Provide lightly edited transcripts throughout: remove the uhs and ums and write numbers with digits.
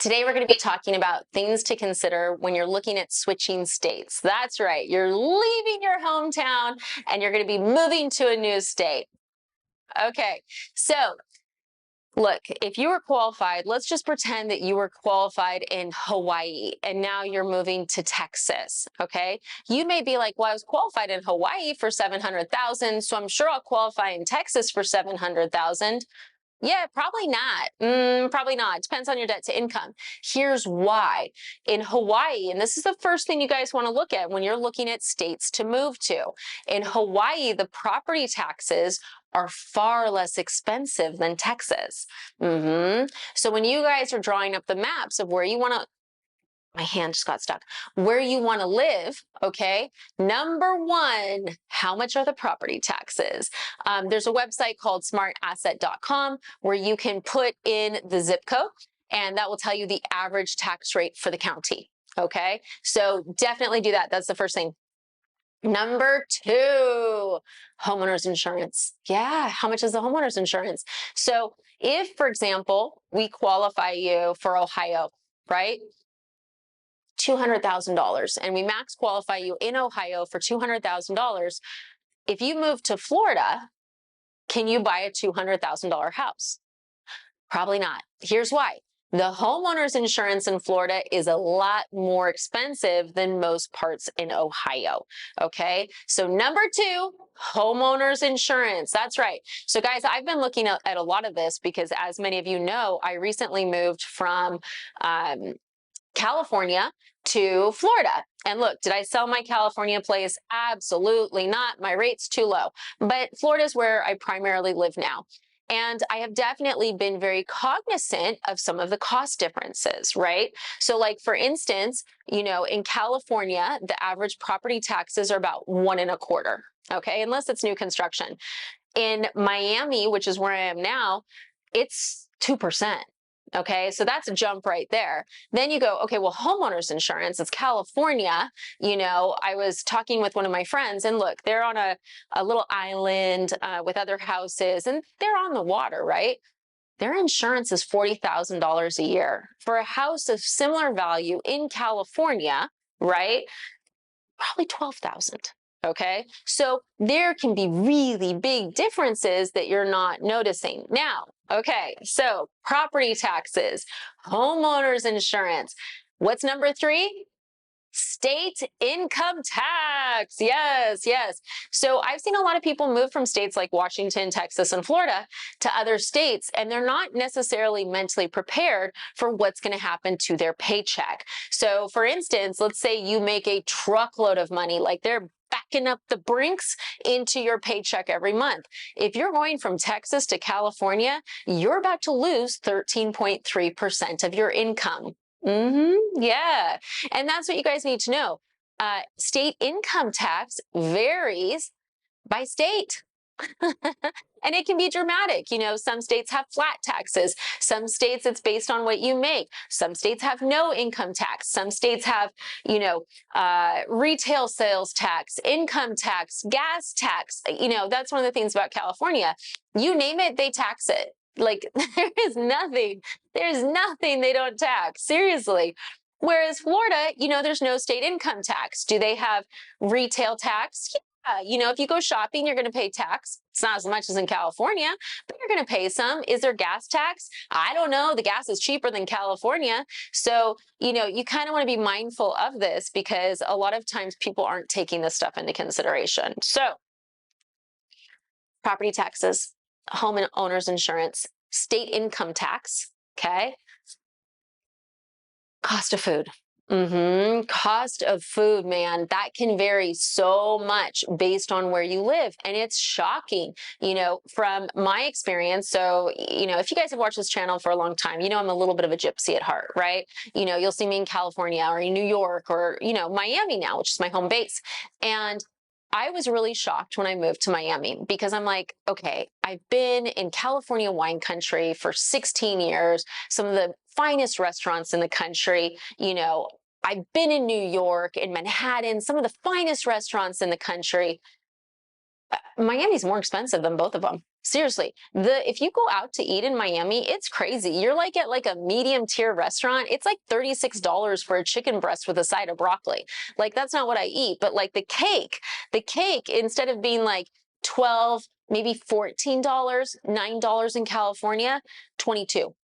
Today, we're going to be talking about things to consider when you're looking at switching states. That's right, you're leaving your hometown and you're going to be moving to a new state. Okay, so look, if you were qualified, let's just pretend that you were qualified in Hawaii and now you're moving to Texas, okay? You may be like, well, I was qualified in Hawaii for 700,000, so I'm sure I'll qualify in Texas for 700,000. Yeah, probably not. Probably not. It depends on your debt to income. Here's why. In Hawaii, and this is the first thing you guys want to look at when you're looking at states to move to. In Hawaii, the property taxes are far less expensive than Texas. So when you guys are drawing up the maps of where you want to, my hand just got stuck, where you want to live, okay? Number one, how much are the property taxes? There's a website called smartasset.com where you can put in the zip code and that will tell you the average tax rate for the county, okay? So definitely do that. That's the first thing. Number two, homeowners insurance. Yeah, how much is the homeowners insurance? So if, for example, we qualify you for Ohio, right? $200,000 and we max qualify you in Ohio for $200,000. If you move to Florida, can you buy a $200,000 house? Probably not. Here's why. The homeowners insurance in Florida is a lot more expensive than most parts in Ohio, okay? So number two, homeowners insurance. That's right. So guys, I've been looking at a lot of this because as many of you know, I recently moved from California to Florida. And look, did I sell my California place? Absolutely not. My rate's too low. But Florida is where I primarily live now. And I have definitely been very cognizant of some of the cost differences, right? So like, for instance, you know, in California, the average property taxes are about 1.25%, okay? Unless it's new construction. In Miami, which is where I am now, it's 2%. Okay, so that's a jump right there. Then you go, okay, well, homeowners insurance, it's California. You know, I was talking with one of my friends and look, they're on a little island with other houses and they're on the water, right? Their insurance is $40,000 a year for a house of similar value in California, right? Probably 12,000. Okay, so there can be really big differences that you're not noticing. Now, okay, so property taxes, homeowners insurance. What's number three? State income tax. Yes, yes. So I've seen a lot of people move from states like Washington, Texas, and Florida to other states, and they're not necessarily mentally prepared for what's going to happen to their paycheck. So for instance, let's say you make a truckload of money, like they're backing up the brinks into your paycheck every month. If you're going from Texas to California, you're about to lose 13.3% of your income. Yeah. And that's what you guys need to know. State income tax varies by state. And it can be dramatic. You know, some states have flat taxes. Some states it's based on what you make. Some states have no income tax. Some states have, you know, retail sales tax, income tax, gas tax. You know, that's one of the things about California. You name it, they tax it. Like there's nothing they don't tax, seriously. Whereas Florida, you know, there's no state income tax. Do they have retail tax? Yeah, you know, if you go shopping, you're going to pay tax. It's not as much as in California, but you're going to pay some. Is there gas tax? I don't know. The gas is cheaper than California. So, you know, you kind of want to be mindful of this because a lot of times people aren't taking this stuff into consideration. So, property taxes, home and owner's insurance, state income tax, okay? Cost of food. Cost of food, man, that can vary so much based on where you live. And it's shocking, you know, from my experience. So, you know, if you guys have watched this channel for a long time, you know, I'm a little bit of a gypsy at heart, right? You know, you'll see me in California or in New York or, you know, Miami now, which is my home base. And I was really shocked when I moved to Miami because I'm like, okay, I've been in California wine country for 16 years, some of the finest restaurants in the country. You know, I've been in New York, in Manhattan, some of the finest restaurants in the country. Miami's more expensive than both of them. Seriously, the if you go out to eat in Miami, it's crazy. You're like at like a medium tier restaurant. It's like $36 for a chicken breast with a side of broccoli. Like that's not what I eat, but like the cake instead of being like 12, maybe $14, $9 in California, 22.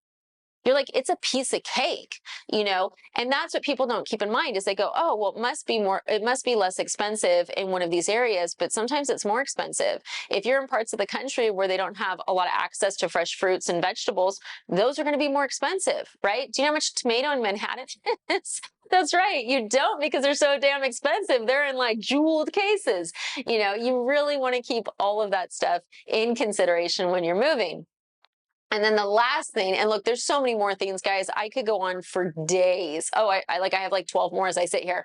You're like, it's a piece of cake, you know? And that's what people don't keep in mind is they go, oh, well, it must be less expensive in one of these areas, but sometimes it's more expensive. If you're in parts of the country where they don't have a lot of access to fresh fruits and vegetables, those are going to be more expensive, right? Do you know how much tomato in Manhattan is? That's right. You don't because they're so damn expensive. They're in like jeweled cases. You know, you really want to keep all of that stuff in consideration when you're moving. And then the last thing, and look, there's so many more things, guys. I could go on for days. Oh, I have like 12 more as I sit here.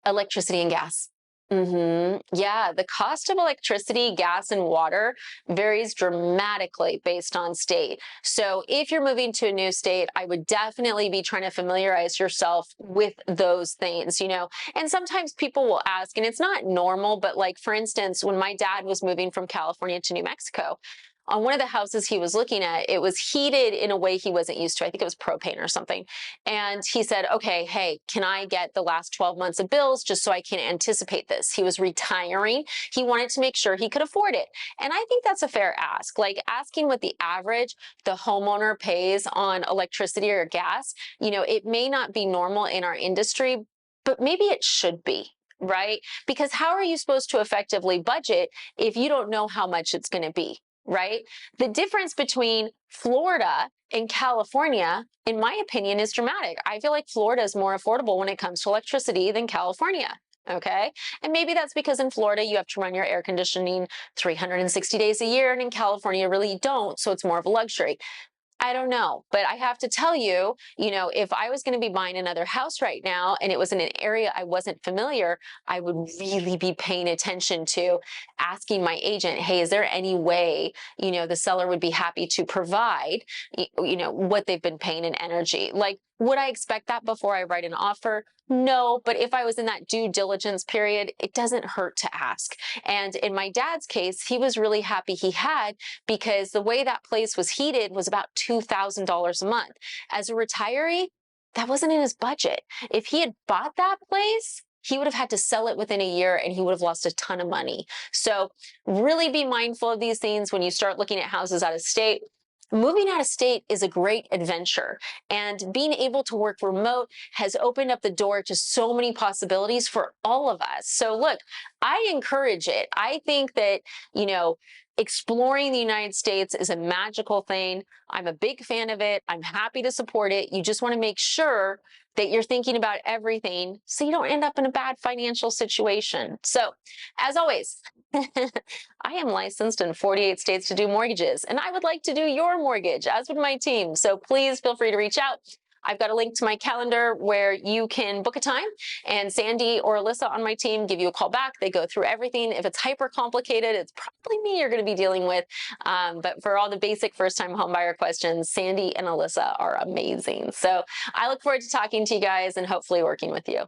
Electricity and gas. Yeah, the cost of electricity, gas, and water varies dramatically based on state. So if you're moving to a new state, I would definitely be trying to familiarize yourself with those things, you know. And sometimes people will ask, and it's not normal, but like for instance, when my dad was moving from California to New Mexico, on one of the houses he was looking at, it was heated in a way he wasn't used to. I think it was propane or something. And he said, okay, hey, can I get the last 12 months of bills just so I can anticipate this? He was retiring. He wanted to make sure he could afford it. And I think that's a fair ask. Like asking what the homeowner pays on electricity or gas, you know, it may not be normal in our industry, but maybe it should be. Right? Because how are you supposed to effectively budget if you don't know how much it's going to be? Right? The difference between Florida and California, in my opinion, is dramatic. I feel like Florida is more affordable when it comes to electricity than California. Okay. And maybe that's because in Florida, you have to run your air conditioning 360 days a year, and in California, really you don't. So it's more of a luxury. I don't know, but I have to tell you, you know, if I was going to be buying another house right now and it was in an area I wasn't familiar, I would really be paying attention to asking my agent, hey, is there any way, you know, the seller would be happy to provide, you know, what they've been paying in energy? Like, would I expect that before I write an offer? No, but if I was in that due diligence period, it doesn't hurt to ask. And in my dad's case, he was really happy he had because the way that place was heated was about $2,000 a month. As a retiree, that wasn't in his budget. If he had bought that place, he would have had to sell it within a year and he would have lost a ton of money. So really be mindful of these things when you start looking at houses out of state. Moving out of state is a great adventure, and being able to work remote has opened up the door to so many possibilities for all of us. So look, I encourage it. I think that, you know, exploring the United States is a magical thing. I'm a big fan of it. I'm happy to support it. You just want to make sure that you're thinking about everything so you don't end up in a bad financial situation. So, as always, I am licensed in 48 states to do mortgages, and I would like to do your mortgage, as would my team. So please feel free to reach out. I've got a link to my calendar where you can book a time, and Sandy or Alyssa on my team give you a call back. They go through everything. If it's hyper complicated, it's probably me you're going to be dealing with. But for all the basic first-time homebuyer questions, Sandy and Alyssa are amazing. So I look forward to talking to you guys and hopefully working with you.